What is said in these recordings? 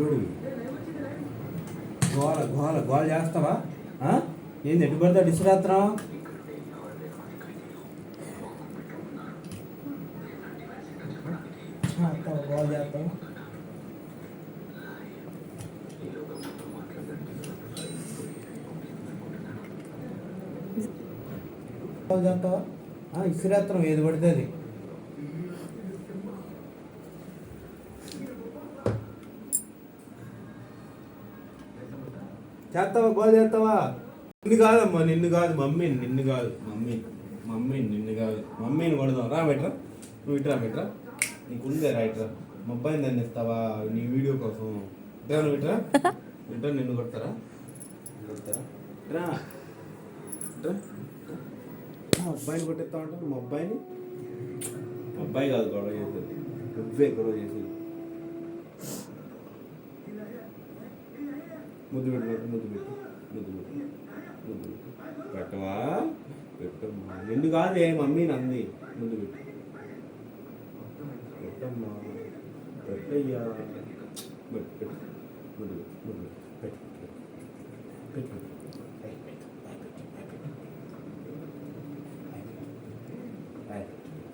పిల్లోడివి గోల గోల గోల చేస్తావా? ఏంది ఎటు పడితే ఇసురాత్రం? గోల చేస్తావా? చేస్తావా? ఇసురాత్రం ఏది పడితే అది. చేస్తావా? గోల్ చేస్తావా? నిన్ను కాదమ్మా, నిన్ను కాదు మమ్మీని, నిన్ను కాదు మమ్మీని నిన్ను కాదు మమ్మీని కొడదాం. రా బెట్రా, నువ్వు ఇట్రా బెట్రా, నీకు ఉందే రా ఇట్రా. మా అబ్బాయిని దాన్ని ఇస్తావా నీ వీడియో కోసం? ఇట్రా, నువ్వు ఇట్రా ఇట్రా, నిన్ను కొడతారా? కొడతారా? ఇట్రా ఇట్రా, అబ్బాయిని కొట్టేస్తా ఉంటావు. మా అబ్బాయిని, అబ్బాయి కాదు గొడవ చేసేది, నువ్వే గొడవ చేసేది. ముద్దు పెట్టు, ముద్దు పెట్టు, ముద్దు పెట్టు, ముద్దు పెట్టు. పెట్టవా? పెట్టమ్మా. నిన్ను కాదే మమ్మీని అంది. ముద్దు పెట్టు, పెట్టమ్మా, పెట్టయ్యా. పెట్టు, ముద్దు పెట్టు, ముద్దు పెట్టు, పెట్టు,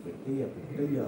పెట్టయ్యా, పెట్టయ్యా.